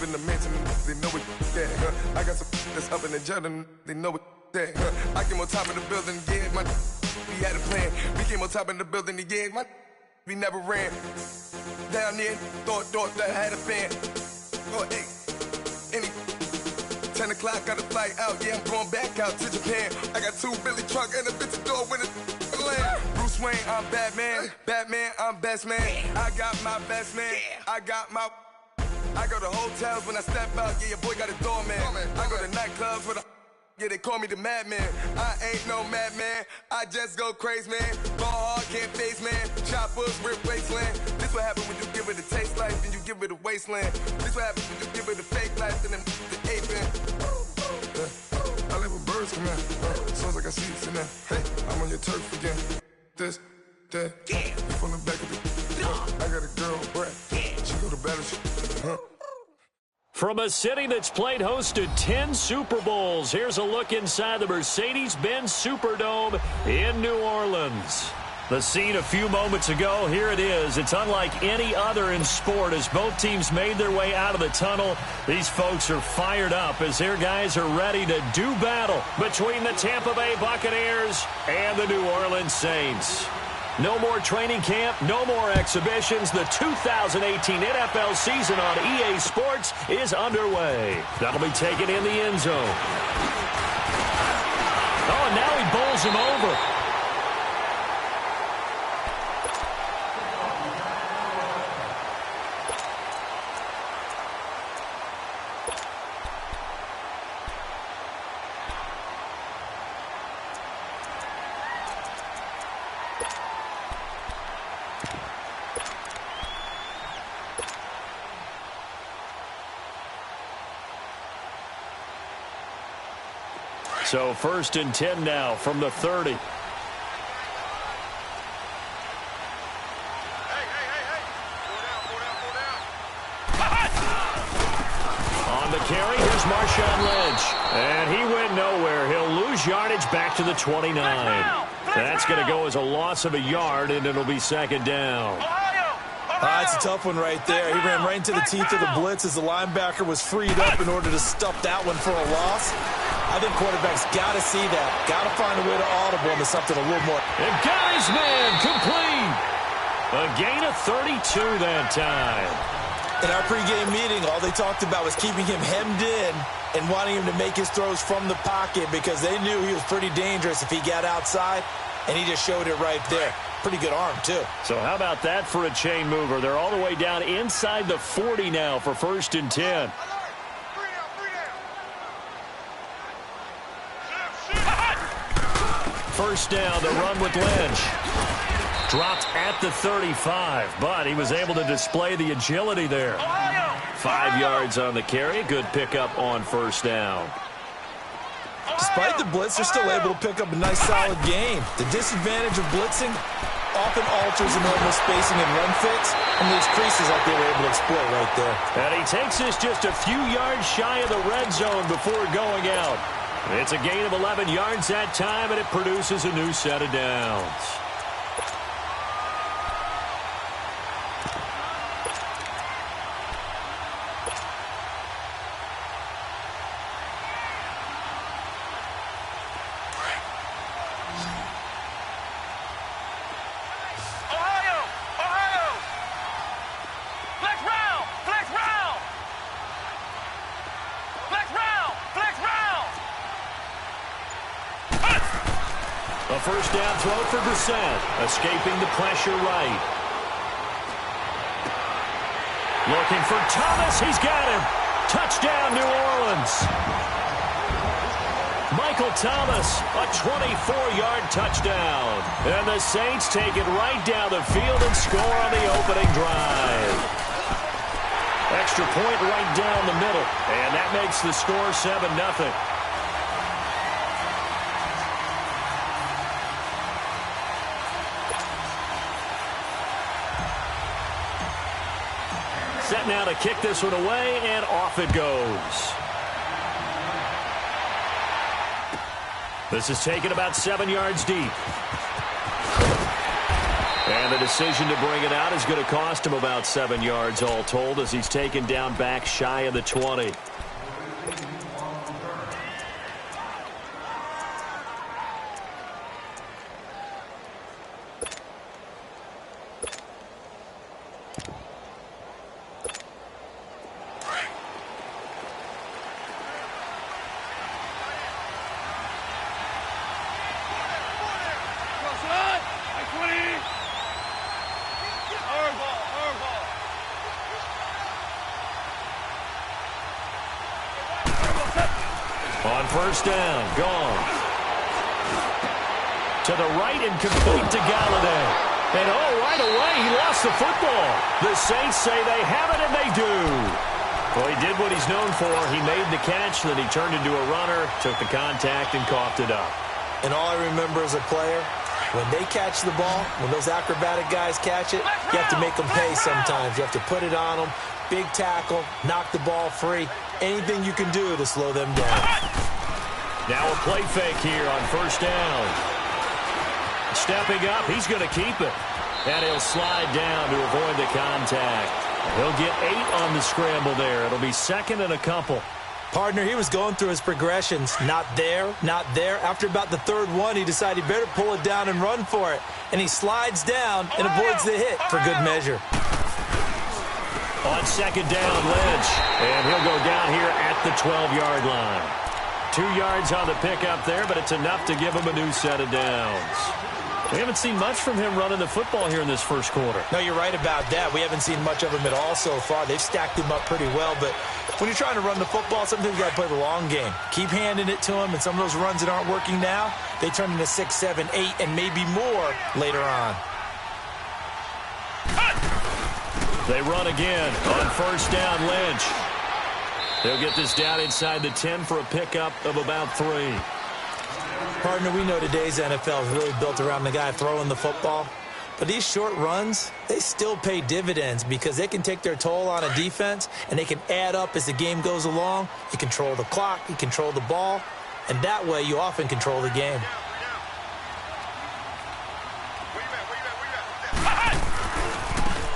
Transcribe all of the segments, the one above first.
live in the mansion, they know it. Yeah, I got some that's up in the jet, and they know it. Yeah, I came on top of the building, yeah, we had a plan. We came on top of the building, yeah, we never ran. Down there, thought that I had a fan. Oh, hey, 10 o'clock, got a flight out, yeah, I'm going back out to Japan. I got 2 Billy truck and a bitch door with a land. Bruce Wayne, I'm Batman. Batman, I'm best man. I got my best man. I go to hotels when I step out, yeah, your boy got a doorman. I go to nightclubs with a, yeah, they call me the madman. I ain't no madman, I just go crazy, man. Ball hard, can't face, man. Choppers, rip wasteland. This what happen when you give it a taste life, then you give it a wasteland. This what happens when you give it a fake life, and then the ape in. I live with birds come in. Sounds like I see it in there. Hey, I'm on your turf again. This, that, you from the back of the. I got a girl, Brett. She go to battle. From a city that's played host to 10 Super Bowls, here's a look inside the Mercedes-Benz Superdome in New Orleans. The scene a few moments ago, here it is. It's unlike any other in sport as both teams made their way out of the tunnel. These folks are fired up as their guys are ready to do battle between the Tampa Bay Buccaneers and the New Orleans Saints. No more training camp, no more exhibitions. The 2018 NFL season on EA Sports is underway. That'll be taken in the end zone. Oh, and now he bowls him over. So 1st and 10 now from the 30. On the carry, here's Marshawn Lynch. And he went nowhere. He'll lose yardage back to the 29. That's going to go as a loss of a yard, and it'll be 2nd down. It's a tough one right there. He ran right into the teeth of the blitz as the linebacker was freed up in order to stuff that one for a loss. I think quarterbacks got to see that. Got to find a way to audible him to something a little more. And got his man complete. A gain of 32 that time. In our pregame meeting, all they talked about was keeping him hemmed in and wanting him to make his throws from the pocket because they knew he was pretty dangerous if he got outside, and he just showed it right there. Pretty good arm, too. So how about that for a chain mover? They're all the way down inside the 40 now for 1st and 10. First down, the run with Lynch. Dropped at the 35, but he was able to display the agility there. 5 yards on the carry. Good pickup on 1st down. Despite the blitz, they're still able to pick up a nice, solid game. The disadvantage of blitzing often alters the normal spacing and run fits, and these creases that they were able to exploit right there. And he takes this just a few yards shy of the red zone before going out. It's a gain of 11 yards that time, and it produces a new set of downs. First down throw for Brissett, escaping the pressure right. Looking for Thomas, he's got him. Touchdown, New Orleans. Michael Thomas, a 24-yard touchdown. And the Saints take it right down the field and score on the opening drive. Extra point right down the middle, and that makes the score 7-0. Set now to kick this one away, and off it goes. This is taken about 7 yards deep. And the decision to bring it out is going to cost him about 7 yards all told as he's taken down back shy of the 20. On first down, gone. To the right and complete to Galladay. And right away, he lost the football. The Saints say they have it, and they do. Well, he did what he's known for. He made the catch, then he turned into a runner, took the contact, and coughed it up. And all I remember as a player, when they catch the ball, when those acrobatic guys catch it, you have to make them pay sometimes. You have to put it on them, big tackle, knock the ball free. Anything you can do to slow them down. Now a play fake here on first down. Stepping up, he's going to keep it. And he'll slide down to avoid the contact. He'll get 8 on the scramble there. It'll be second and a couple. Partner, he was going through his progressions. Not there, not there. After about the third one, he decided he better pull it down and run for it. And he slides down and avoids the hit for good measure. On second down, Lynch. And he'll go down here at the 12-yard line. 2 yards on the pickup there, but it's enough to give him a new set of downs. We haven't seen much from him running the football here in this first quarter. No, you're right about that. We haven't seen much of him at all so far. They've stacked him up pretty well, but when you're trying to run the football, sometimes you got to play the long game. Keep handing it to him, and some of those runs that aren't working now, they turn into 6, 7, 8, and maybe more later on. They run again on first down, Lynch. They'll get this down inside the 10 for a pickup of about 3. Partner, we know today's NFL is really built around the guy throwing the football. But these short runs, they still pay dividends because they can take their toll on a defense, and they can add up as the game goes along. You control the clock, you control the ball, and that way you often control the game.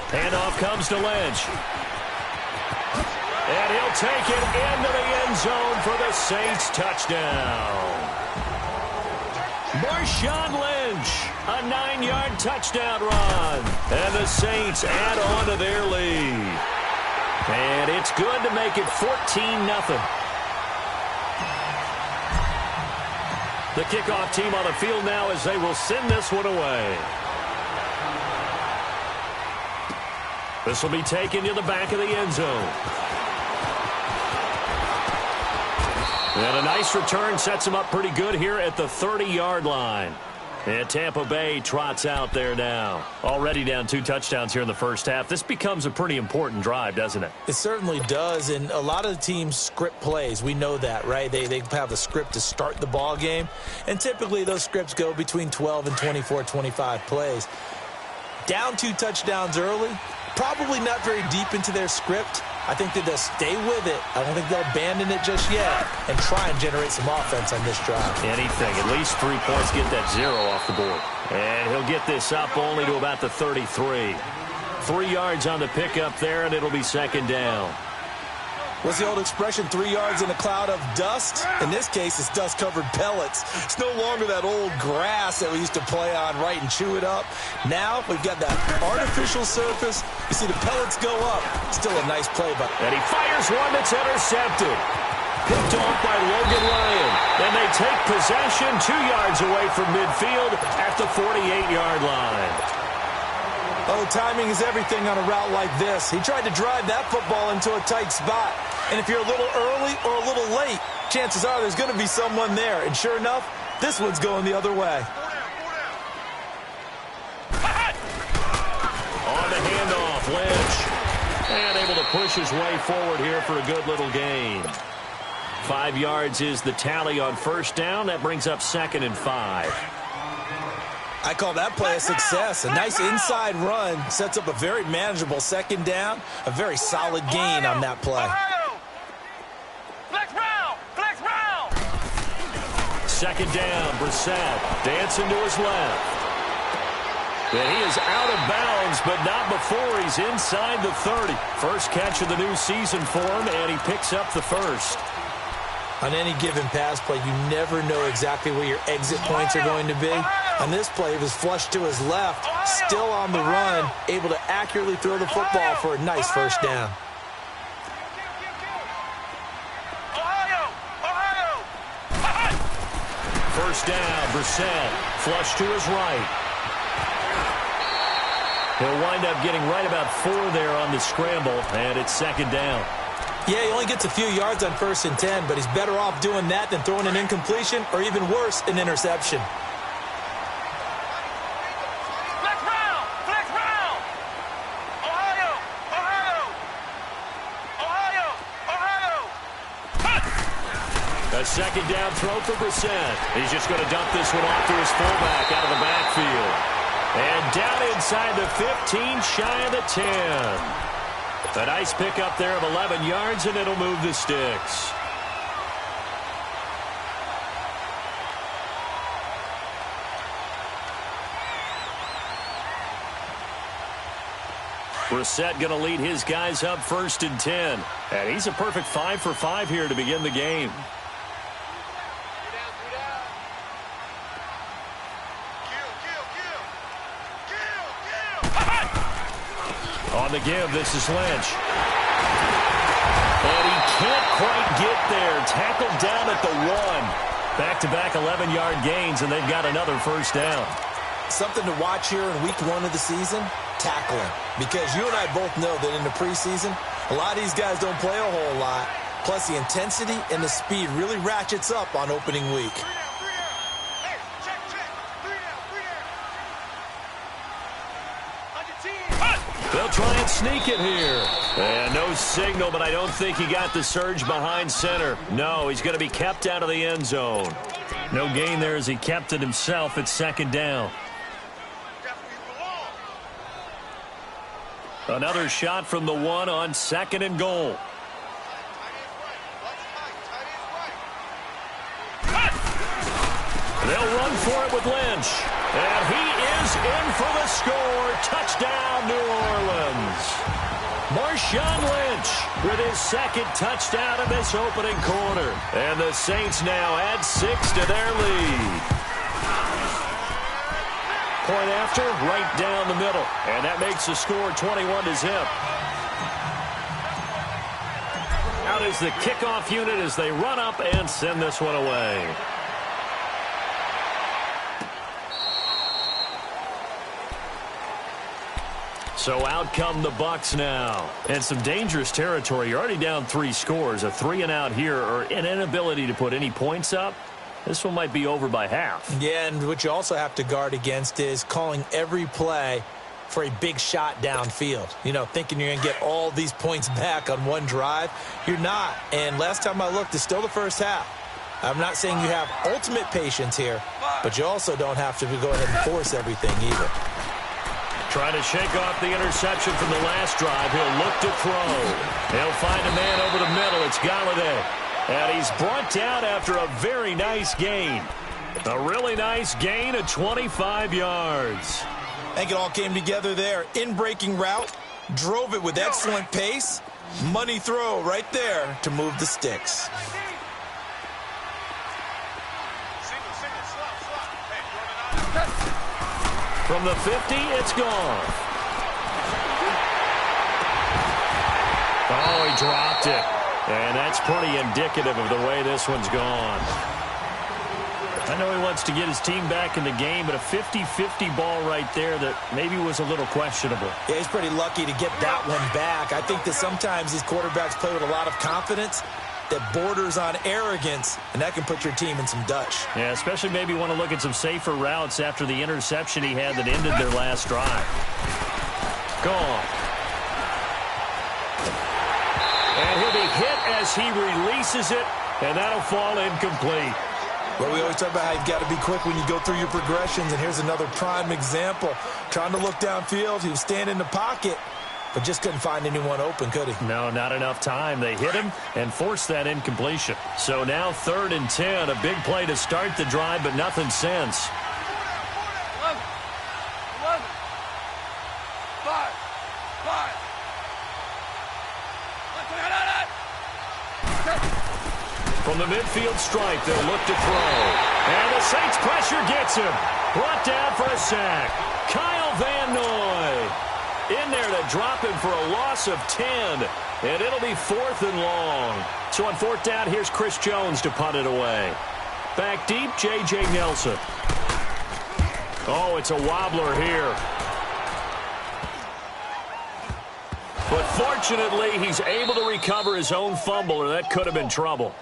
Handoff comes to Lynch. And he'll take it into the end zone for the Saints touchdown. Marshawn Lynch, a 9-yard touchdown run. And the Saints add on to their lead. And it's good to make it 14-0. The kickoff team on the field now as they will send this one away. This will be taken to the back of the end zone. And a nice return sets him up pretty good here at the 30-yard line. And Tampa Bay trots out there now. Already down 2 touchdowns here in the first half. This becomes a pretty important drive, doesn't it? It certainly does, and a lot of the teams script plays. We know that, right? They have a script to start the ball game, and typically those scripts go between 12 and 24, 25 plays. Down 2 touchdowns early, probably not very deep into their script. I think that they'll stay with it. I don't think they'll abandon it just yet and try and generate some offense on this drive. Anything. At least 3 points. Get that 0 off the board. And he'll get this up only to about the 33. 3 yards on the pickup there, and it'll be second down. What's the old expression, 3 yards in a cloud of dust? In this case, it's dust-covered pellets. It's no longer that old grass that we used to play on, right, and chew it up. Now we've got that artificial surface. You see the pellets go up. Still a nice play, but... And he fires one that's intercepted. Picked off by Logan Ryan. Then they take possession 2 yards away from midfield at the 48-yard line. Oh, timing is everything on a route like this. He tried to drive that football into a tight spot. And if you're a little early or a little late, chances are there's going to be someone there. And sure enough, this one's going the other way. On the handoff, Lynch. And able to push his way forward here for a good little gain. 5 yards is the tally on first down. That brings up second and 5. I call that play a success. A nice inside run sets up a very manageable second down. A very solid gain on that play. Second down, Brissett dancing to his left. And he is out of bounds, but not before he's inside the 30. First catch of the new season for him, and he picks up the first. On any given pass play, you never know exactly where your exit points are going to be. On this play, it was flushed to his left, still on the run, able to accurately throw the football for a nice first down. First down, Brissett, flush to his right. He'll wind up getting right about 4 there on the scramble, and it's second down. Yeah, he only gets a few yards on 1st and 10, but he's better off doing that than throwing an incompletion or even worse, an interception. A second down throw for Brissett. He's just going to dump this one off to his fullback out of the backfield. And down inside the 15, shy of the 10. A nice pickup there of 11 yards, and it'll move the sticks. Brissett going to lead his guys up 1st and 10. And he's a perfect 5 for 5 here to begin the game. On the give, this is Lynch. And he can't quite get there. Tackled down at the 1. Back-to-back 11-yard gains, and they've got another first down. Something to watch here in week 1 of the season, tackling. Because you and I both know that in the preseason, a lot of these guys don't play a whole lot. Plus, the intensity and the speed really ratchets up on opening week. They'll try and sneak it here. And no signal, but I don't think he got the surge behind center. No, he's going to be kept out of the end zone. No gain there as he kept it himself at second down. Another shot from the 1 on 2nd and goal. They'll run for it with Lynch. And he is in for the score. Touchdown, New Orleans. Marshawn Lynch with his 2nd touchdown of this opening quarter. And the Saints now add 6 to their lead. Point after, right down the middle. And that makes the score 21-0. Out is the kickoff unit as they run up and send this one away. So out come the Bucs now. And some dangerous territory. You're already down 3 scores. A 3-and-out here or an inability to put any points up. This one might be over by half. Yeah, and what you also have to guard against is calling every play for a big shot downfield. You know, thinking you're going to get all these points back on one drive. You're not. And last time I looked, it's still the first half. I'm not saying you have ultimate patience here, but you also don't have to go ahead and force everything either. Trying to shake off the interception from the last drive. He'll look to throw. He'll find a man over the middle. It's Galladay. And he's brought down after a very nice gain. A really nice gain of 25 yards. I think it all came together there. In-breaking route. Drove it with excellent pace. Money throw right there to move the sticks. From the 50, it's gone. Oh, he dropped it. And that's pretty indicative of the way this one's gone. I know he wants to get his team back in the game, but a 50-50 ball right there that maybe was a little questionable. Yeah, he's pretty lucky to get that one back. I think that sometimes these quarterbacks play with a lot of confidence that borders on arrogance, and that can put your team in some Dutch. Yeah, especially maybe want to look at some safer routes after the interception he had that ended their last drive. Gone. And he'll be hit as he releases it, and that'll fall incomplete. Well, we always talk about how you've got to be quick when you go through your progressions, and here's another prime example. Trying to look downfield, he was standing in the pocket, but just couldn't find anyone open, could he? No, not enough time. They hit him and forced that incompletion. So now 3rd and 10, a big play to start the drive, but nothing since. 11. From the midfield stripe, they'll look to throw. And the Saints pressure gets him. Brought down for a sack. Kyle Van Noy in there to drop him for a loss of 10. And it'll be 4th and long. So on 4th down, here's Chris Jones to punt it away. Back deep, J.J. Nelson. Oh, it's a wobbler here. But fortunately, he's able to recover his own fumble, or that could have been trouble.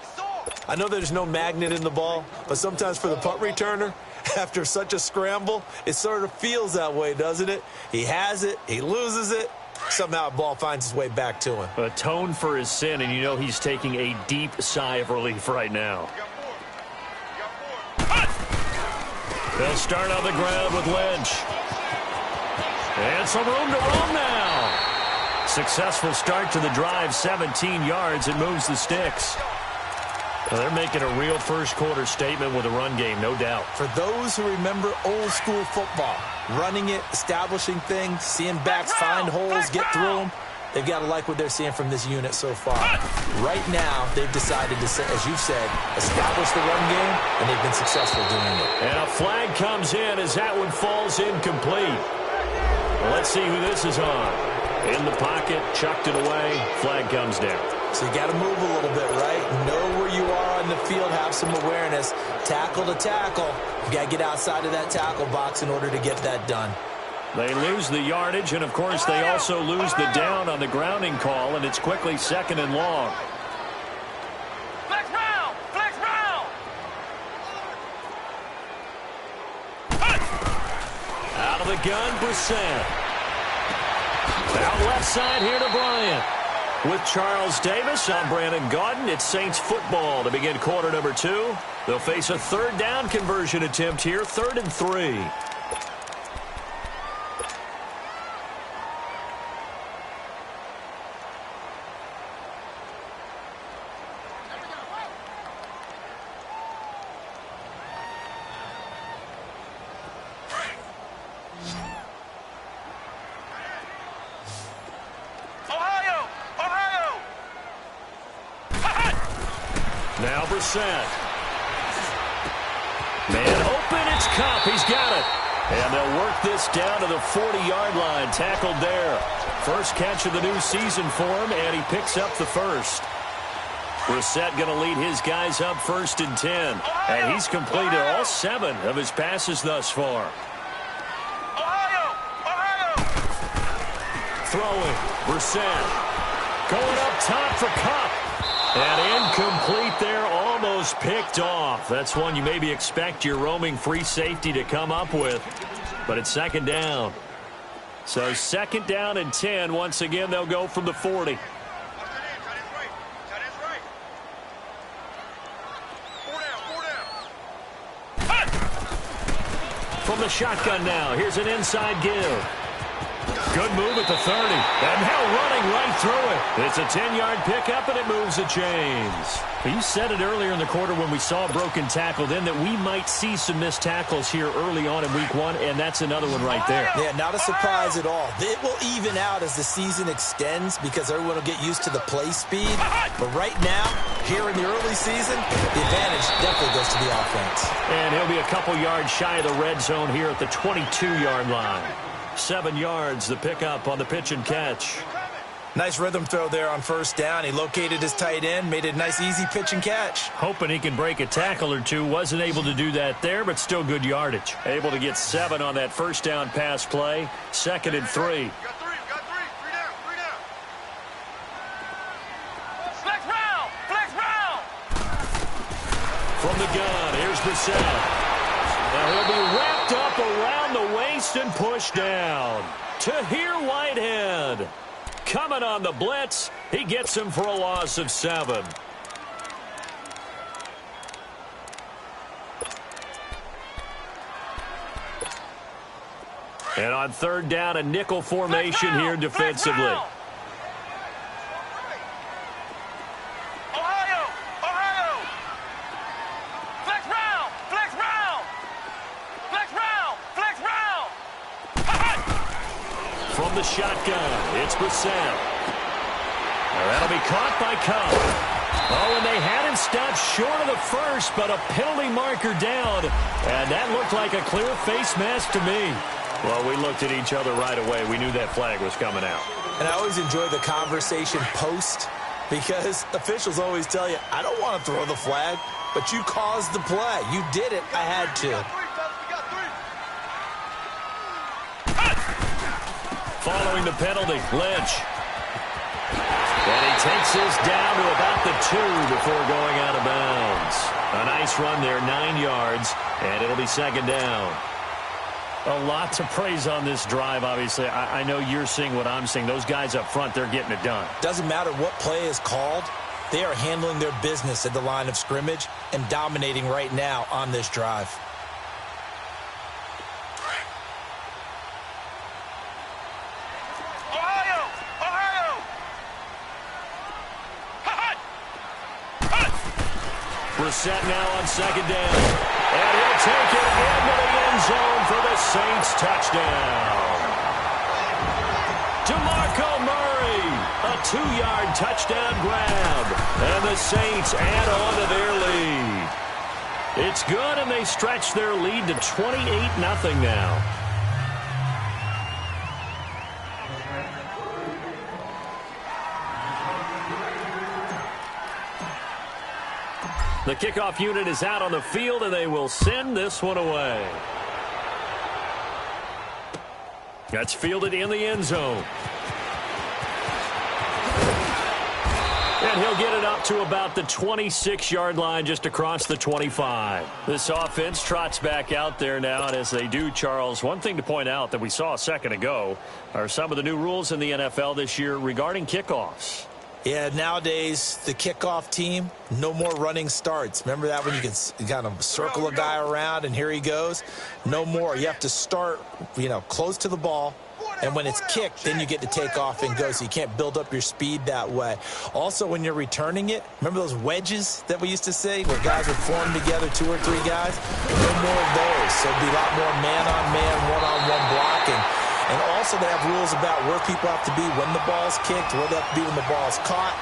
I know there's no magnet in the ball, but sometimes for the punt returner, after such a scramble, it sort of feels that way, doesn't it? He has it, he loses it, somehow the ball finds its way back to him. Atone for his sin, and you know he's taking a deep sigh of relief right now. They'll start on the ground with Lynch. And some room to roam now. Successful start to the drive, 17 yards. It moves the sticks. Well, they're making a real first-quarter statement with a run game, no doubt. For those who remember old-school football, running it, establishing things, seeing backs find holes, get through them, they've got to like what they're seeing from this unit so far. Right now, they've decided to, as you've said, establish the run game, and they've been successful doing it. And a flag comes in as that one falls incomplete. Well, let's see who this is on. In the pocket, chucked it away, flag comes down. So you got to move a little bit, right? Know where you are on the field, have some awareness. Tackle to tackle. You got to get outside of that tackle box in order to get that done. They lose the yardage, and, of course, they also lose the down on the grounding call, and it's quickly 2nd and long. Flex round! Flex round! Out of the gun, Brissett. Out left side here to Bryant. With Charles Davis, I'm Brandon Gaudin. It's Saints football to begin quarter number 2. They'll face a 3rd down conversion attempt here, 3rd and 3. Now Brissett. Man open, it's Cup. He's got it. And they'll work this down to the 40-yard line. Tackled there. First catch of the new season for him, and he picks up the first. Brissett going to lead his guys up 1st and 10. And he's completed all 7 of his passes thus far. Throwing. Brissett. Going up top for Cup. And incomplete there, almost picked off. That's one you maybe expect your roaming free safety to come up with. But it's 2nd down. So 2nd down and 10. Once again, they'll go from the 40. From the shotgun now, here's an inside give. Good move at the 30. And now running right through it. It's a 10-yard pickup, and it moves the chains. You said it earlier in the quarter when we saw a broken tackle then that we might see some missed tackles here early on in week 1, and that's another one right there. Yeah, not a surprise at all. It will even out as the season extends because everyone will get used to the play speed. But right now, here in the early season, the advantage definitely goes to the offense. And he'll be a couple yards shy of the red zone here at the 22-yard line. 7 yards, the pickup on the pitch and catch. Nice rhythm throw there on 1st down. He located his tight end, made it a nice, easy pitch and catch. Hoping he can break a tackle or two. Wasn't able to do that there, but still good yardage. Able to get 7 on that 1st down pass play. 2nd and 3. Got three down. Flex round! Flex round! From the gun, here's Brissett. Now he'll be wrapped up around the waist and pushed down. Tahir Whitehead coming on the blitz. He gets him for a loss of 7. And on 3rd down, a nickel formation here defensively. From the shotgun, it's Brissett. Now that'll be caught by Cup. Oh, and they had him stopped short of the first, but a penalty marker down. And that looked like a clear face mask to me. Well, we looked at each other right away. We knew that flag was coming out. And I always enjoy the conversation post because officials always tell you, I don't want to throw the flag, but you caused the play. You did it. I had to. Following the penalty, Lynch. And he takes this down to about the 2 before going out of bounds. A nice run there, 9 yards, and it'll be second down. A lot to praise on this drive, obviously. I know you're seeing what I'm seeing. Those guys up front, they're getting it done. Doesn't matter what play is called. They are handling their business at the line of scrimmage and dominating right now on this drive. Ohio! Ohio! Brissett now on second down. And he'll take it into the end zone for the Saints touchdown. DeMarco Murray, a 2-yard touchdown grab. And the Saints add on to their lead. It's good, and they stretch their lead to 28-0 now. The kickoff unit is out on the field, and they will send this one away. That's fielded in the end zone. And he'll get it up to about the 26-yard line, just across the 25. This offense trots back out there now, and as they do, Charles, one thing to point out that we saw a second ago are some of the new rules in the NFL this year regarding kickoffs. Yeah, nowadays, the kickoff team, no more running starts. Remember that when you can kind of circle a guy around and here he goes? No more. You have to start, close to the ball. And when it's kicked, then you get to take off and go, so you can't build up your speed that way. Also, when you're returning it, remember those wedges that we used to say where guys would form together, 2 or 3 guys? No more of those. So it'd be a lot more man-on-man, one-on-one blocking. And also they have rules about where people have to be when the ball's kicked, where they have to be when the ball's caught.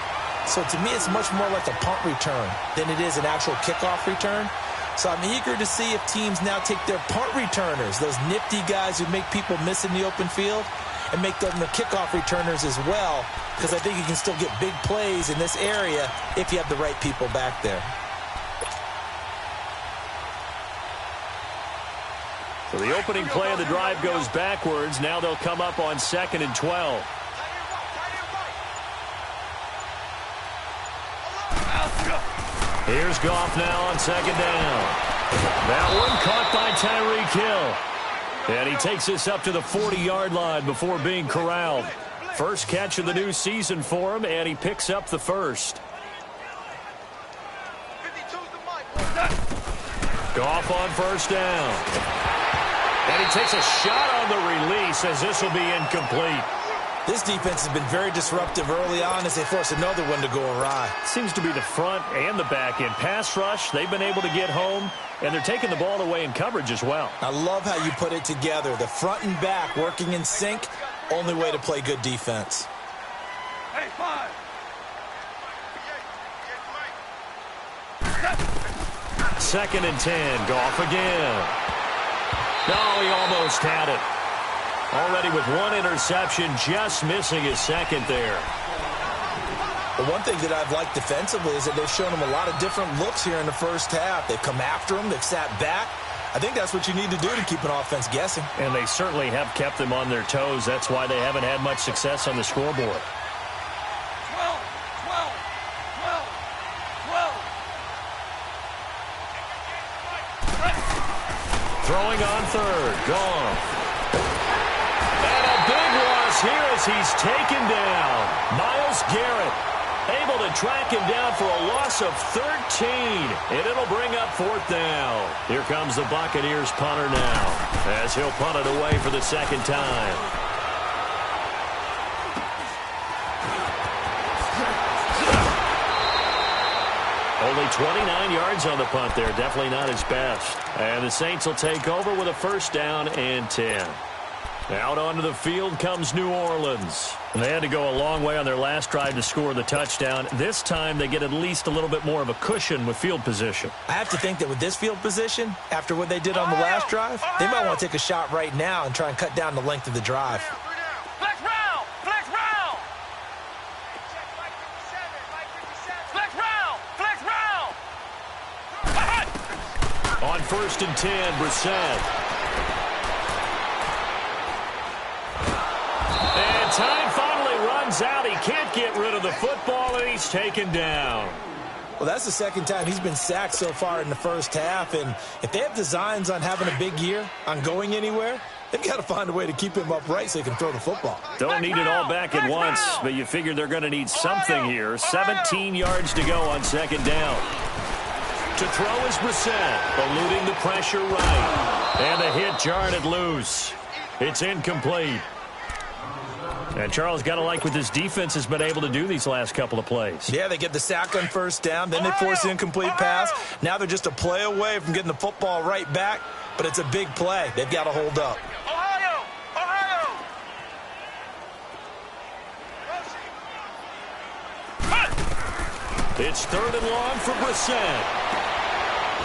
So to me, it's much more like a punt return than it is an actual kickoff return. So I'm eager to see if teams now take their punt returners, those nifty guys who make people miss in the open field, and make them the kickoff returners as well, because I think you can still get big plays in this area if you have the right people back there. So the opening play of the drive goes backwards. Now they'll come up on 2nd and 12. Here's Goff now on 2nd down. That one caught by Tyreek Hill. And he takes this up to the 40-yard line before being corralled. First catch of the new season for him, and he picks up the first. Goff on first down. And he takes a shot on the release as this will be incomplete. This defense has been very disruptive early on as they force another one to go awry. Seems to be the front and the back end. Pass rush, they've been able to get home, and they're taking the ball away in coverage as well. I love how you put it together. The front and back working in sync, only way to play good defense. Hey, 5. 2nd and 10, Goff again. No, he almost had it. Already with 1 interception, just missing his second there. But one thing that I've liked defensively is that they've shown him a lot of different looks here in the first half. They've come after him. They've sat back. I think that's what you need to do to keep an offense guessing. And they certainly have kept them on their toes. That's why they haven't had much success on the scoreboard. 12. Throwing on 3rd, Goff. And a big loss here as he's taken down. Myles Garrett able to track him down for a loss of 13. And it'll bring up 4th down. Here comes the Buccaneers punter now as he'll punt it away for the 2nd time. Only 29 yards on the punt there. Definitely not his best. And the Saints will take over with a 1st down and 10. Out onto the field comes New Orleans. And they had to go a long way on their last drive to score the touchdown. This time they get at least a little bit more of a cushion with field position. I have to think that with this field position, after what they did on the last drive, they might want to take a shot right now and try and cut down the length of the drive. Flex round! Flex round! Flex round! Flex round! On 1st and 10, Brissett. And time finally runs out. He can't get rid of the football, and he's taken down. Well, that's the second time he's been sacked so far in the first half, and if they have designs on having a big year, on going anywhere, they've got to find a way to keep him upright so he can throw the football. Don't need it all back at once, but you figure they're going to need something here. 17 yards to go on 2nd down. To throw is Brissett, eluding the pressure right. And a hit jarred it loose. It's incomplete. And Charles, got to like what this defense has been able to do these last couple of plays. Yeah, they get the sack on 1st down, then they force the incomplete pass. Now they're just a play away from getting the football right back, but it's a big play. They've got to hold up. Ohio! It's 3rd and long for Brissett.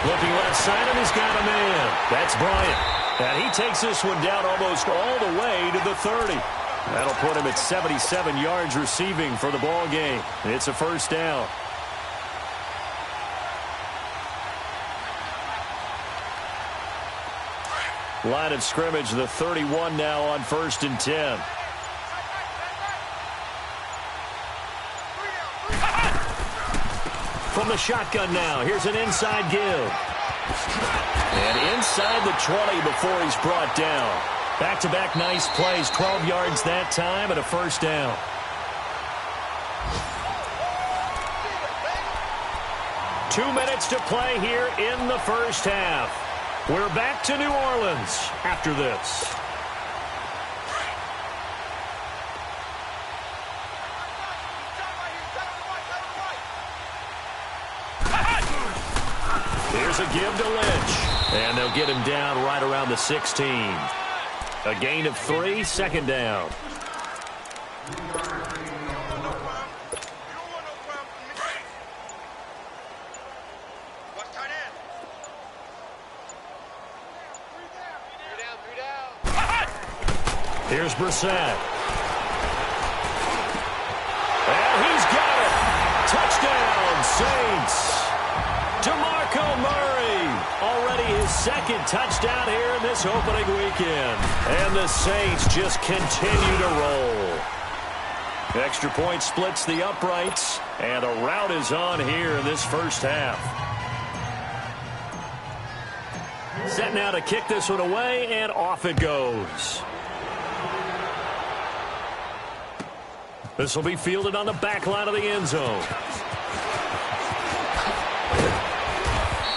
Looking left side, and he's got a man. That's Bryant. And he takes this one down almost all the way to the 30. That'll put him at 77 yards receiving for the ball game. It's a 1st down. Line of scrimmage, the 31 now on 1st and 10. From the shotgun now, here's an inside give. And inside the 20 before he's brought down. Back-to-back nice plays, 12 yards that time, and a 1st down. Two minutes to play here in the first half. We're back to New Orleans after this. Here's a give to Lynch. And they'll get him down right around the 16. A gain of 3, 2nd down. Here's Brissett. And he's got it. Touchdown, Saints. DeMarco Murray, already his 2nd touchdown here in this opening weekend. And the Saints just continue to roll. Extra point splits the uprights, and a rout is on here in this first half. Set now to kick this one away, and off it goes. This will be fielded on the back line of the end zone.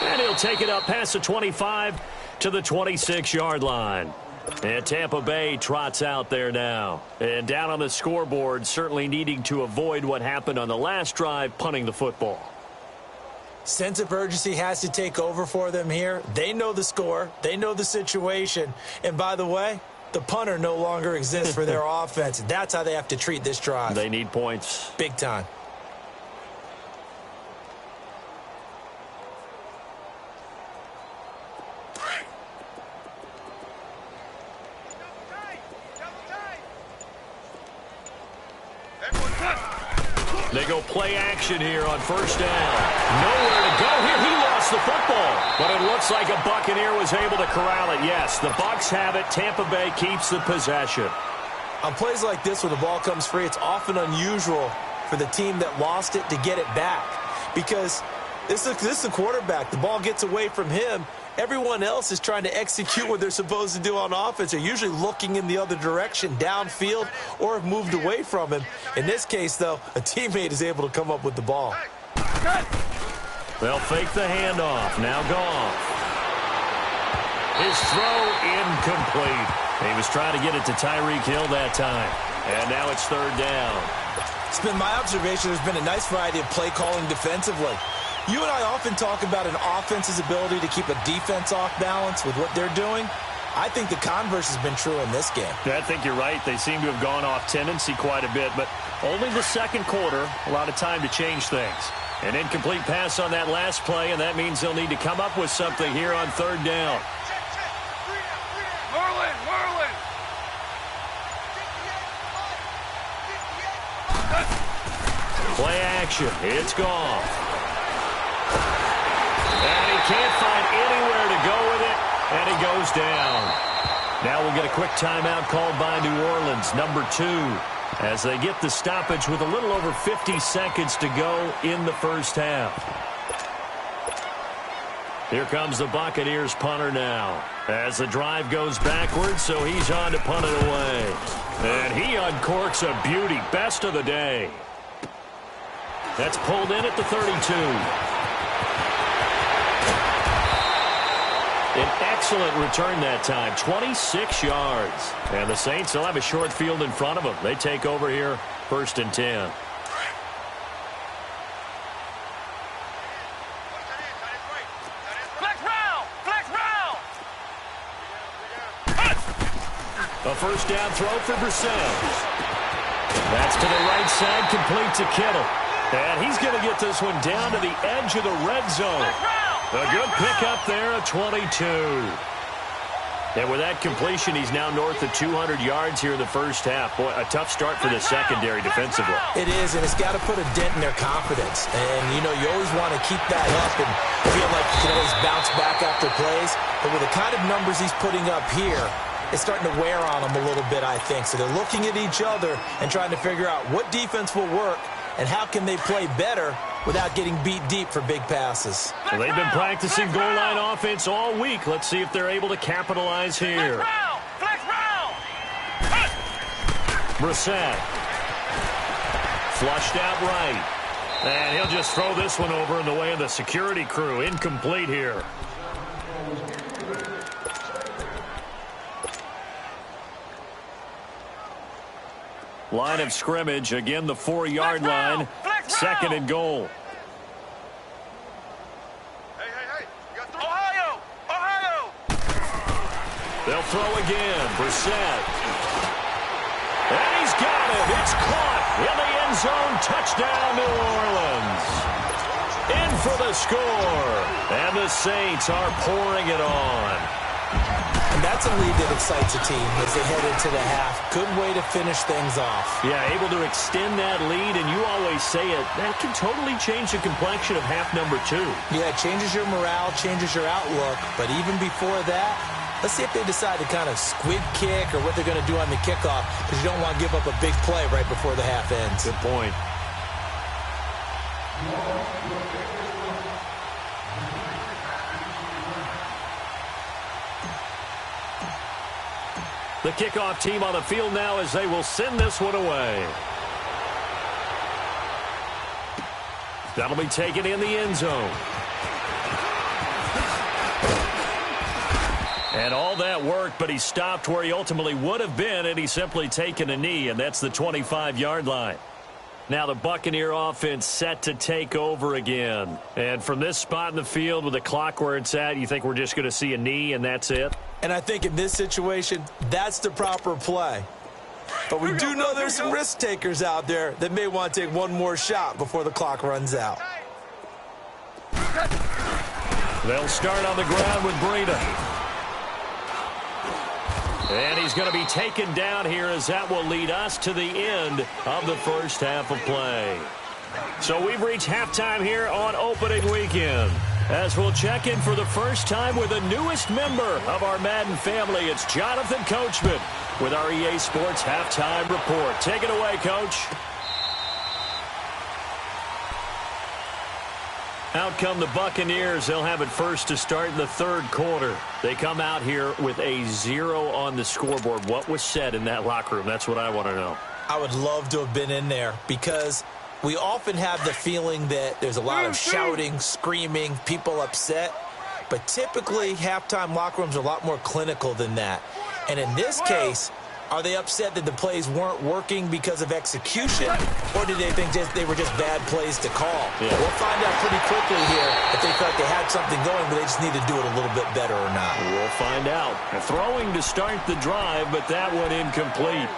And he'll take it up past the 25 to the 26-yard line. And Tampa Bay trots out there now. And down on the scoreboard, certainly needing to avoid what happened on the last drive, punting the football. Sense of urgency has to take over for them here. They know the score. They know the situation. And by the way, the punter no longer exists for their offense. That's how they have to treat this drive. They need points. Big time. They go play action here on 1st down. Nowhere to go here. He lost the football. But it looks like a Buccaneer was able to corral it. Yes, the Bucs have it. Tampa Bay keeps the possession. On plays like this where the ball comes free, it's often unusual for the team that lost it to get it back. Because this is the quarterback. The ball gets away from him. Everyone else is trying to execute what they're supposed to do on offense. They're usually looking in the other direction, downfield, or have moved away from him. In this case, though, a teammate is able to come up with the ball. They'll fake the handoff. Now Goff. His throw incomplete. He was trying to get it to Tyreek Hill that time. And now it's 3rd down. It's been my observation there's been a nice variety of play calling defensively. You and I often talk about an offense's ability to keep a defense off balance with what they're doing. I think the converse has been true in this game. Yeah, I think you're right. They seem to have gone off tendency quite a bit, but only the second quarter, a lot of time to change things. An incomplete pass on that last play, and that means they'll need to come up with something here on third down. Merlin! Play action. It's gone. And he can't find anywhere to go with it, and he goes down. Now we'll get a quick timeout called by New Orleans, number 2, as they get the stoppage with a little over 50 seconds to go in the first half. Here comes the Buccaneers punter now, as the drive goes backwards, so he's on to punt it away. And he uncorks a beauty, best of the day. That's pulled in at the 32. An excellent return that time, 26 yards. And the Saints, they'll have a short field in front of them. They take over here, 1st and 10. A first down throw for Brissett. That's to the right side, complete to Kittle. And he's going to get this one down to the edge of the red zone. A good pickup there at 22. And with that completion, he's now north of 200 yards here in the first half. Boy, a tough start for the secondary defensively. It is, and it's got to put a dent in their confidence. And, you know, you always want to keep that up and feel like you can always bounce back after plays. But with the kind of numbers he's putting up here, it's starting to wear on them a little bit, I think. So they're looking at each other and trying to figure out what defense will work and how can they play better without getting beat deep for big passes. Well, they've been practicing goal line offense all week. Let's see if they're able to capitalize here. Flex round! Brissett. Flushed out right. And he'll just throw this one over in the way of the security crew. Incomplete here. Line of scrimmage, again the 4-yard line, 2nd and goal. Hey, you got Ohio! They'll throw again, Brissett. And he's got it, it's caught in the end zone, touchdown New Orleans. In for the score, and the Saints are pouring it on. And that's a lead that excites a team as they head into the half. Good way to finish things off. Yeah, able to extend that lead, and you always say it, that can totally change the complexion of half number 2. Yeah, it changes your morale, changes your outlook. But even before that, let's see if they decide to kind of squib kick or what they're going to do on the kickoff, because you don't want to give up a big play right before the half ends. Good point. The kickoff team on the field now as they will send this one away. That'll be taken in the end zone. And all that worked, but he stopped where he ultimately would have been, and he's simply taken a knee, and that's the 25-yard line. Now the Buccaneer offense set to take over again. And from this spot in the field with the clock where it's at, you think we're just going to see a knee and that's it? And I think in this situation, that's the proper play. But we do know there's some risk takers out there that may want to take one more shot before the clock runs out. They'll start on the ground with Breida. And he's going to be taken down here as that will lead us to the end of the first half of play. So we've reached halftime here on opening weekend. As we'll check in for the first time with the newest member of our Madden family, it's Jonathan Coachman with our EA Sports Halftime Report. Take it away, Coach. Out come the Buccaneers. They'll have it first to start in the third quarter. They come out here with a 0 on the scoreboard. What was said in that locker room? That's what I want to know. I would love to have been in there because we often have the feeling that there's a lot of shouting, screaming, people upset. But typically, halftime locker rooms are a lot more clinical than that. And in this case, are they upset that the plays weren't working because of execution, or did they think they were just bad plays to call? Yeah. We'll find out pretty quickly here if they like they had something going, but they just need to do it a little bit better or not. We'll find out. Throwing to start the drive, but that one incomplete.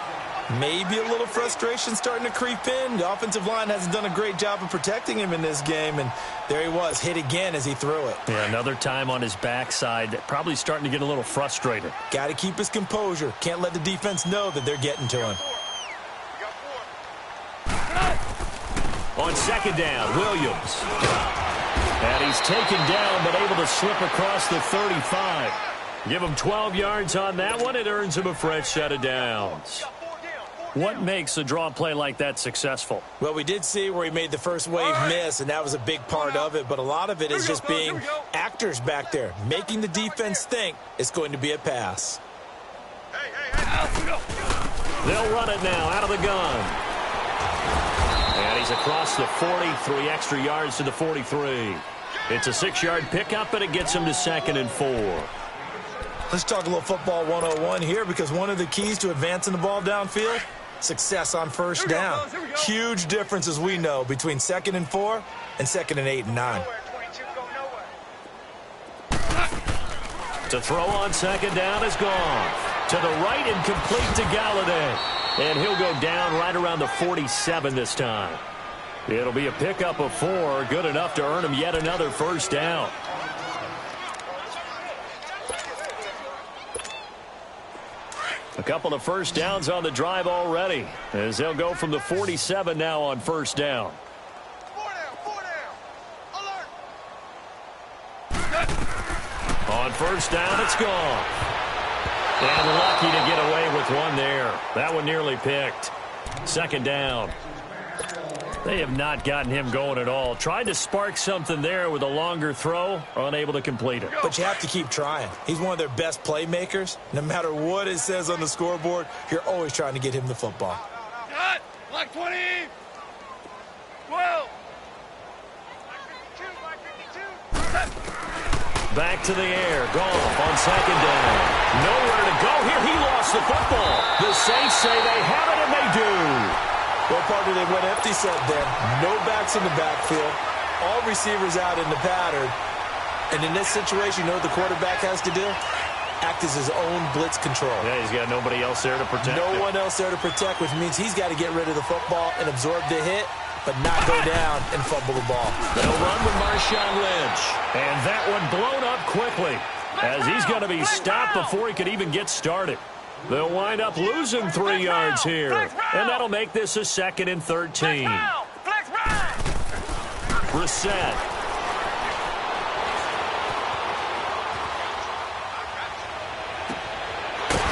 Maybe a little frustration starting to creep in. The offensive line hasn't done a great job of protecting him in this game, and there he was, hit again as he threw it. Yeah, another time on his backside, probably starting to get a little frustrated. Got to keep his composure. Can't let the defense know that they're getting to him. On second down, Williams. And he's taken down, but able to slip across the 35. Give him 12 yards on that one. It earns him a fresh set of downs. What makes a draw play like that successful? Well, we did see where he made the first wave miss, and that was a big part of it. But a lot of it is just being actors back there, making the defense think it's going to be a pass. They'll run it now out of the gun. And he's across the 40, 3 extra yards to the 43. It's a 6-yard pickup, and it gets him to 2nd and 4. Let's talk a little football 101 here, because one of the keys to advancing the ball downfield, success on first down. Huge difference, as we know, between 2nd and 4 and 2nd and 8 and 9. To throw on second down is gone. To the right and complete to Galladay. And he'll go down right around the 47 this time. It'll be a pickup of 4, good enough to earn him yet another first down. A couple of first downs on the drive already, as they'll go from the 47 now on first down. 4 down. Alert. On first down, it's gone. And lucky to get away with one there. That one nearly picked. Second down. They have not gotten him going at all. Tried to spark something there with a longer throw, unable to complete it. But you have to keep trying. He's one of their best playmakers. No matter what it says on the scoreboard, you're always trying to get him the football. Cut. Black 20. 12. Black 52. Back to the air. Goff on second down. Nowhere to go here. He lost the football. The Saints say they have it, and they do. Well, partner, they went empty set there. No backs in the backfield. All receivers out in the pattern. And in this situation, you know what the quarterback has to do? Act as his own blitz control. Yeah, he's got nobody else there to protect No him. one else there to protect, which means he's got to get rid of the football and absorb the hit, but not go down and fumble the ball. They'll run with Marshawn Lynch. And that one blown up quickly, as he's going to be stopped before he could even get started. They'll wind up losing 3 yards here, and that'll make this a 2nd and 13. Brissett.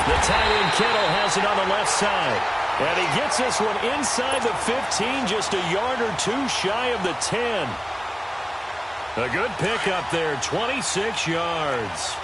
The tight end Kittle has it on the left side, and he gets this one inside the 15, just a yard or 2 shy of the 10. A good pickup there, 26 yards.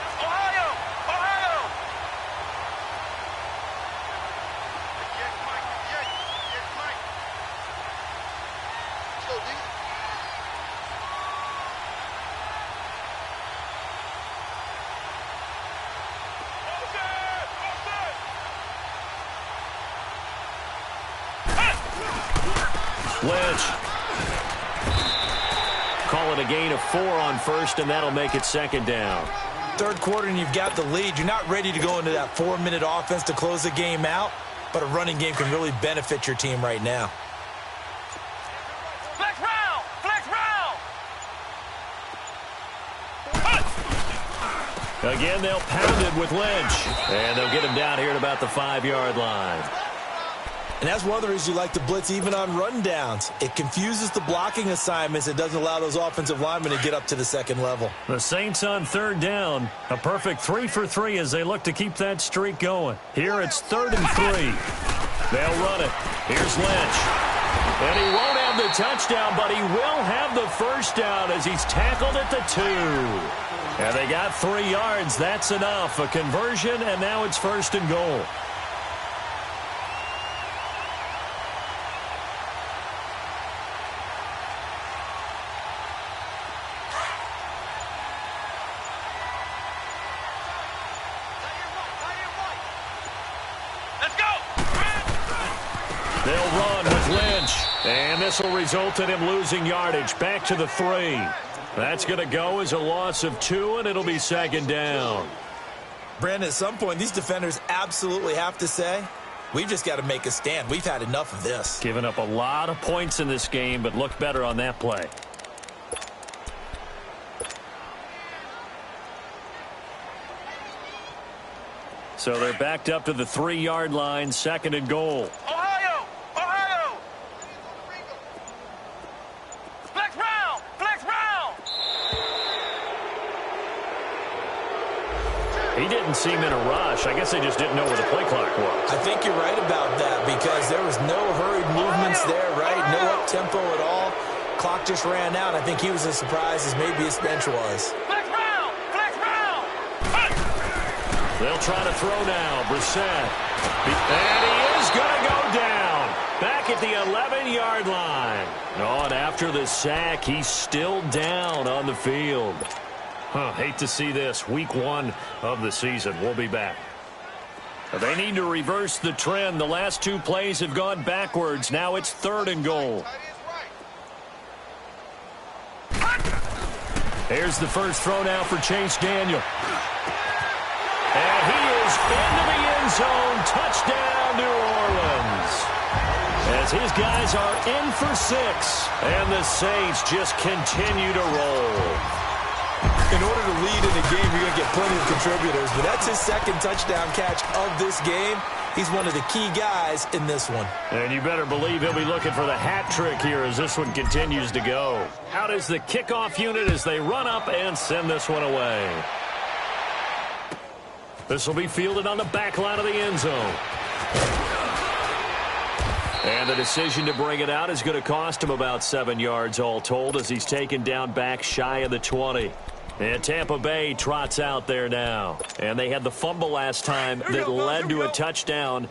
Lynch. Call it a gain of 4 on first, and that'll make it second down. Third quarter, and you've got the lead. You're not ready to go into that 4-minute offense to close the game out, but a running game can really benefit your team right now. Flex round! Flex round! Again, they'll pound it with Lynch, and they'll get him down here at about the 5-yard line. And that's one of the reasons you like to blitz even on rundowns. It confuses the blocking assignments. It doesn't allow those offensive linemen to get up to the second level. The Saints on third down. A perfect 3 for 3 as they look to keep that streak going. Here it's 3rd and 3. They'll run it. Here's Lynch. And he won't have the touchdown, but he will have the first down as he's tackled at the 2. And they got 3 yards. That's enough. A conversion, and now it's 1st and goal. They'll run with Lynch, and this will result in him losing yardage back to the 3. That's going to go as a loss of 2, and it'll be second down. Brandon, at some point, these defenders absolutely have to say, we've just got to make a stand. We've had enough of this. Giving up a lot of points in this game, but looked better on that play. So they're backed up to the 3-yard line, second and goal. Ohio! Ohio! Flex round! Flex round! He didn't seem in a rush. I guess they just didn't know where the play clock was. I think you're right about that because there was no hurried movements there, right? No up-tempo at all. Clock just ran out. I think he was as surprised as maybe his bench was. Flex round! Flex round! They'll try to throw now. Brissett. And he is going to go down. Back at the 11-yard line. Oh, and after the sack, he's still down on the field. Hate to see this. Week 1 of the season. We'll be back. They need to reverse the trend. The last 2 plays have gone backwards. Now it's 3rd and goal. Here's the first throw now for Chase Daniel. And he is into the end zone. Touchdown, New Orleans. As his guys are in for 6. And the Saints just continue to roll. In order to lead in a game, you're going to get plenty of contributors. But that's his second touchdown catch of this game. He's one of the key guys in this one. And you better believe he'll be looking for the hat trick here as this one continues to go. Out is the kickoff unit as they run up and send this one away. This will be fielded on the back line of the end zone. And the decision to bring it out is going to cost him about 7 yards all told as he's taken down back shy of the 20. And Tampa Bay trots out there now. And they had the fumble last time that led to a touchdown.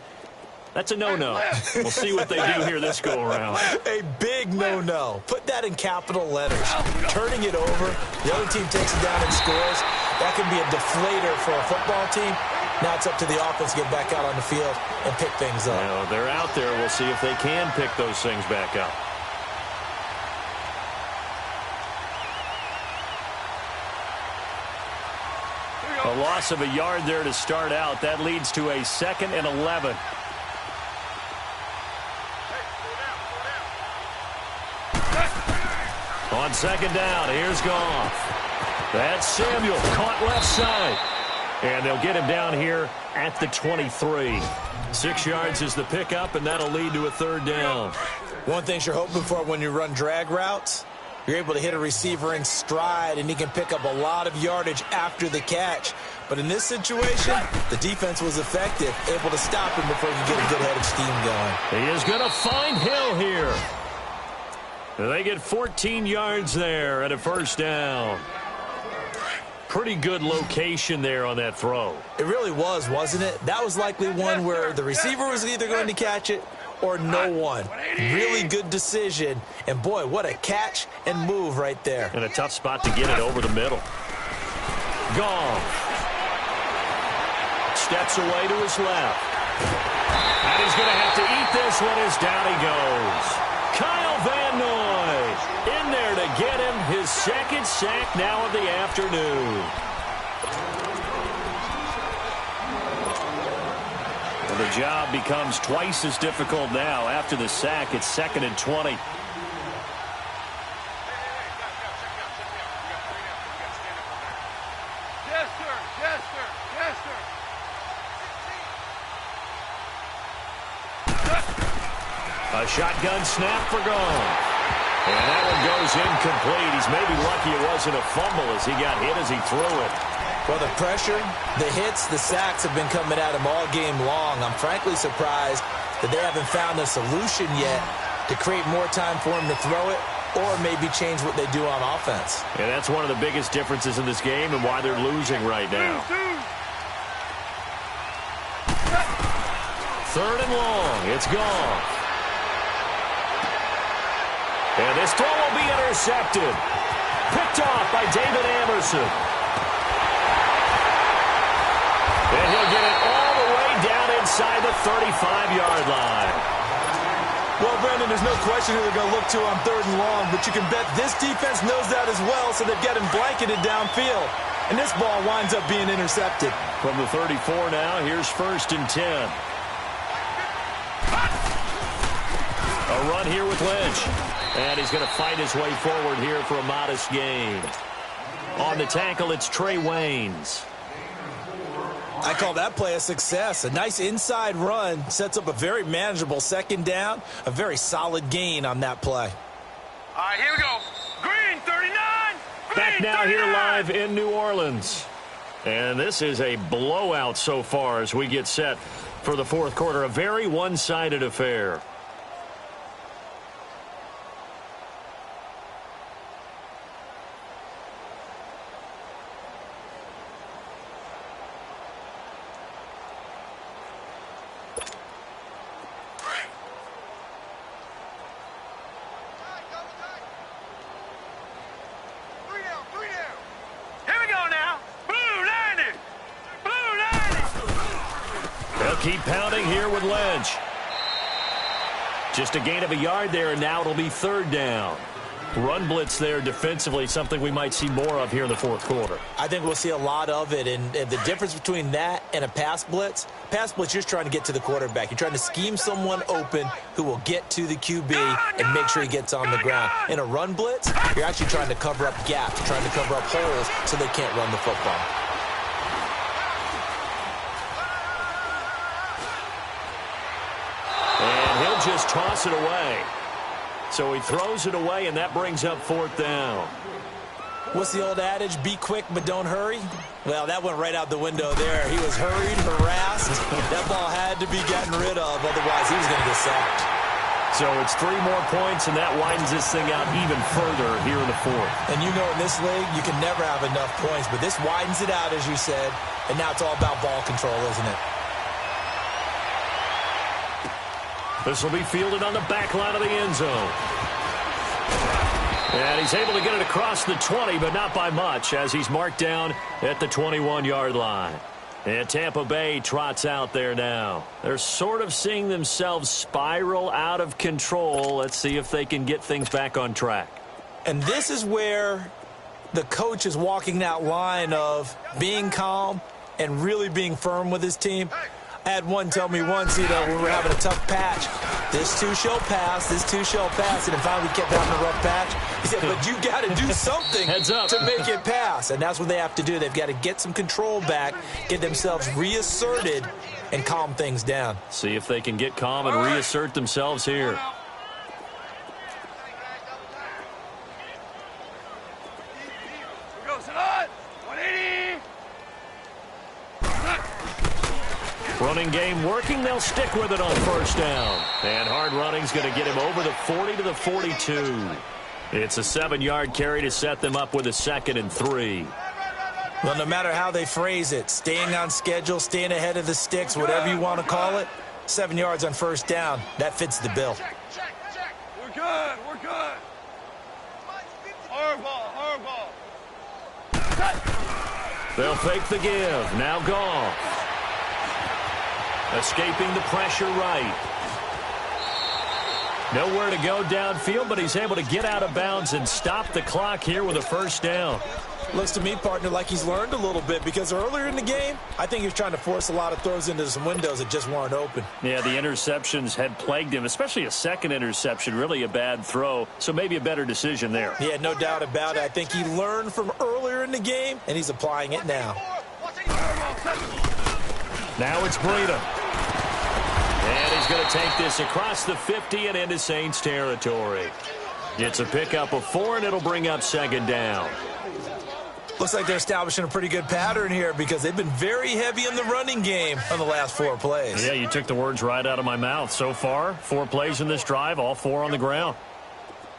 That's a no-no. We'll see what they do here this go-around. A big no-no. Put that in capital letters. Turning it over, the other team takes it down and scores. That can be a deflator for a football team. Now it's up to the offense to get back out on the field and pick things up. Now, they're out there. We'll see if they can pick those things back up. A loss of a yard there to start out. That leads to a 2nd and 11. On 2nd down, here's Goff. That's Samuel, caught left side. And they'll get him down here at the 23. 6 yards is the pickup, and that'll lead to a 3rd down. One thing you're hoping for when you run drag routes, you're able to hit a receiver in stride, and he can pick up a lot of yardage after the catch. But in this situation, the defense was effective, able to stop him before you get a good head of steam going. He is going to find Hill here. They get 14 yards there at a 1st down. Pretty good location there on that throw. It really was, wasn't it? That was likely one where the receiver was either going to catch it or no one. Really good decision. And, boy, what a catch and move right there. And a tough spot to get it over the middle. Goff. Steps away to his left. And he's going to have to eat this one as down he goes. Kyle Van Noy in there to get him his 2nd sack now of the afternoon. And the job becomes twice as difficult now after the sack. It's 2nd and 20. Yes, sir. Yes, sir. Yes, sir. A shotgun snap for Goff. And that one goes incomplete. He's maybe lucky it wasn't a fumble as he got hit as he threw it. Well, the pressure, the hits, the sacks have been coming at him all game long. I'm frankly surprised that they haven't found a solution yet to create more time for him to throw it or maybe change what they do on offense. And that's one of the biggest differences in this game and why they're losing right now. 3rd and long. It's Goff. And this throw will be intercepted. Picked off by David Amerson. And he'll get it all the way down inside the 35-yard line. Well, Brendan, there's no question who they're going to look to on 3rd and long, but you can bet this defense knows that as well, so they've got him blanketed downfield. And this ball winds up being intercepted. From the 34 now, here's 1st and 10. A run here with Lynch. And he's going to fight his way forward here for a modest gain. On the tackle, it's Trey Waynes. I call that play a success. A nice inside run sets up a very manageable 2nd down. A very solid gain on that play. All right, here we go. Green, 39. Back now 39. Here live in New Orleans. And this is a blowout so far as we get set for the 4th quarter. A very one-sided affair. Keep pounding here with Lynch. Just a gain of a yard there, and now it'll be 3rd down. Run blitz there defensively, something we might see more of here in the 4th quarter. I think we'll see a lot of it, and the difference between that and a pass blitz, you're just trying to get to the quarterback. You're trying to scheme someone open who will get to the QB and make sure he gets on the ground. In a run blitz, you're actually trying to cover up gaps, trying to cover up holes so they can't run the football. Just toss it away. So he throws it away, and that brings up 4th down. What's the old adage? Be quick, but don't hurry? Well, that went right out the window there. He was hurried, harassed. That ball had to be gotten rid of, otherwise he was going to get sacked. So it's 3 more points, and that widens this thing out even further here in the 4th. And you know in this league, you can never have enough points, but this widens it out, as you said, and now it's all about ball control, isn't it? This will be fielded on the back line of the end zone. And he's able to get it across the 20, but not by much, as he's marked down at the 21-yard line. And Tampa Bay trots out there now. They're sort of seeing themselves spiral out of control. Let's see if they can get things back on track. And this is where the coach is walking that line of being calm and really being firm with his team. I had one tell me once, when we were having a tough patch, this too shall pass, this too shall pass, and then finally we kept having a rough patch. He said, but you got to do something to make it pass, and that's what they have to do. They've got to get some control back, get themselves reasserted, and calm things down. See if they can get calm and reassert themselves here. Running game working. They'll stick with it on 1st down. And hard running's going to get him over the 40 to the 42. It's a 7-yard carry to set them up with a 2nd and 3. Well, no matter how they phrase it, staying on schedule, staying ahead of the sticks, whatever you want to call it, 7 yards on 1st down, that fits the bill. Check. We're good. Hard ball. They'll fake the give. Now Goff. Escaping the pressure right. Nowhere to go downfield, but he's able to get out of bounds and stop the clock here with a 1st down. Looks to me, partner, like he's learned a little bit, because earlier in the game, I think he was trying to force a lot of throws into some windows that just weren't open. Yeah, the interceptions had plagued him, especially a 2nd interception, really a bad throw, so maybe a better decision there. Yeah, no doubt about it. I think he learned from earlier in the game, and he's applying it now. Now it's Breida. And he's going to take this across the 50 and into Saints territory. It's a pickup of 4, and it'll bring up 2nd down. Looks like they're establishing a pretty good pattern here, because they've been very heavy in the running game on the last 4 plays. Yeah, you took the words right out of my mouth. So far, 4 plays in this drive, all 4 on the ground.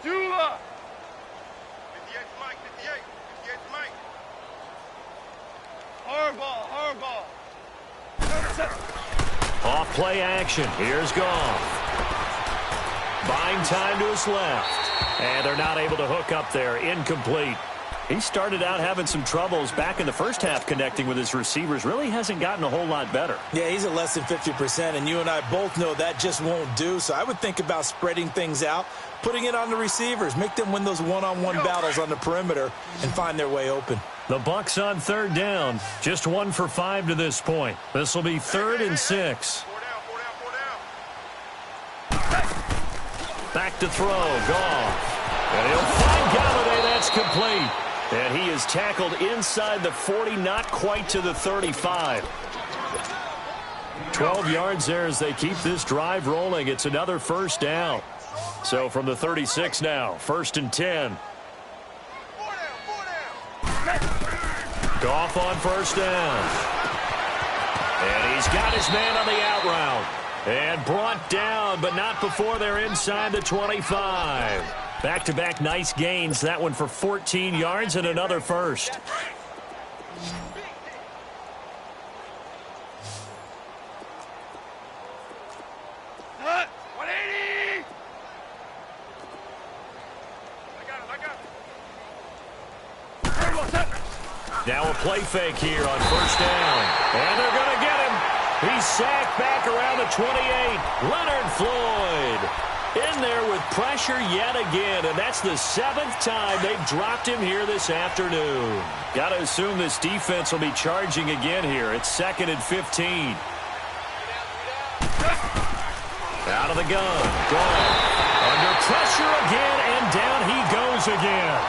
Dula. 58 Mike. Hard ball. Off play action. Here's Goff. Buying time to his left. And they're not able to hook up there. Incomplete. He started out having some troubles back in the first half connecting with his receivers. Really hasn't gotten a whole lot better. Yeah, he's at less than 50%, and you and I both know that just won't do. So I would think about spreading things out, putting it on the receivers, make them win those one-on-one battles on the perimeter and find their way open. The Bucs on third down. Just 1 for 5 to this point. This will be 3rd and 6. Back to throw. Goff. And he'll find Galladay. That's complete. And he is tackled inside the 40, not quite to the 35. 12 yards there as they keep this drive rolling. It's another first down. So from the 36 now, 1st and 10. Goff on first down. And he's got his man on the out route. And brought down, but not before they're inside the 25. Back-to-back nice gains. That one for 14 yards and another first. What? 180! Now a play fake here on first down. And they're going to get him. He's sacked back around the 28. Leonard Floyd in there with pressure yet again. And that's the 7th time they've dropped him here this afternoon. Got to assume this defense will be charging again here. It's 2nd and 15. Out of the gun. Gone. Under pressure again, and down he goes again.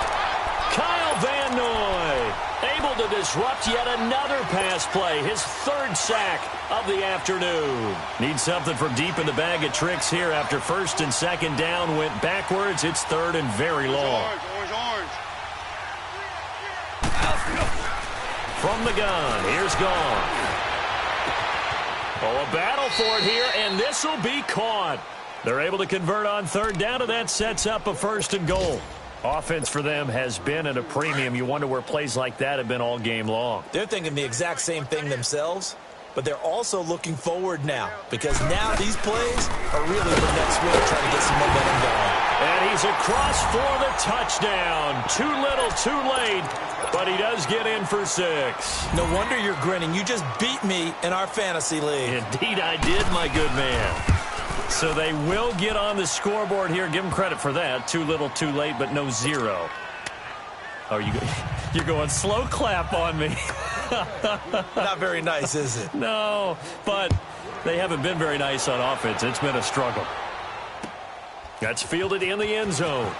Kyle Van Noy able to disrupt yet another pass play. His 3rd sack of the afternoon. Needs something from deep in the bag of tricks here after 1st and 2nd down went backwards. It's 3rd and very long. Orange. From the gun, here's Goff. Oh, a battle for it here, and this will be caught. They're able to convert on 3rd down, and that sets up a 1st and goal. Offense for them has been at a premium. You wonder where plays like that have been all game long. They're thinking the exact same thing themselves, but they're also looking forward now because now these plays are really the next way to try to get some momentum going. And he's across for the touchdown. Too little, too late, but he does get in for 6. No wonder you're grinning. You just beat me in our fantasy league. Indeed I did, my good man. So they will get on the scoreboard here. Give them credit for that. Too little, too late, but no 0. Oh, you're going slow clap on me. Not very nice, is it? No, but they haven't been very nice on offense. It's been a struggle. That's fielded in the end zone.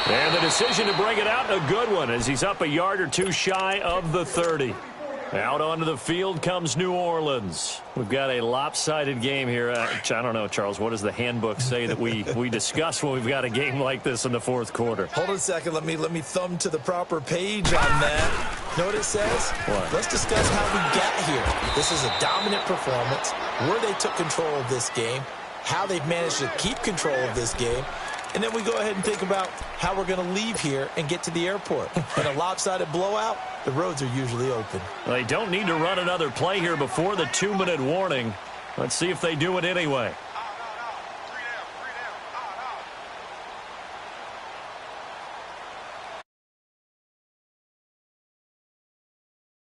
And the decision to bring it out, a good one, as he's up a yard or two shy of the 30. Out onto the field comes New Orleans. We've got a lopsided game here. I don't know, Charles, what does the handbook say that we discuss when we've got a game like this in the 4th quarter? Hold on a second. Let me thumb to the proper page on that. Know what it says? What? Let's discuss how we got here. This is a dominant performance, where they took control of this game, how they've managed to keep control of this game, and then we go ahead and think about how we're going to leave here and get to the airport. In a lopsided blowout, the roads are usually open. They don't need to run another play here before the 2-minute warning. Let's see if they do it anyway.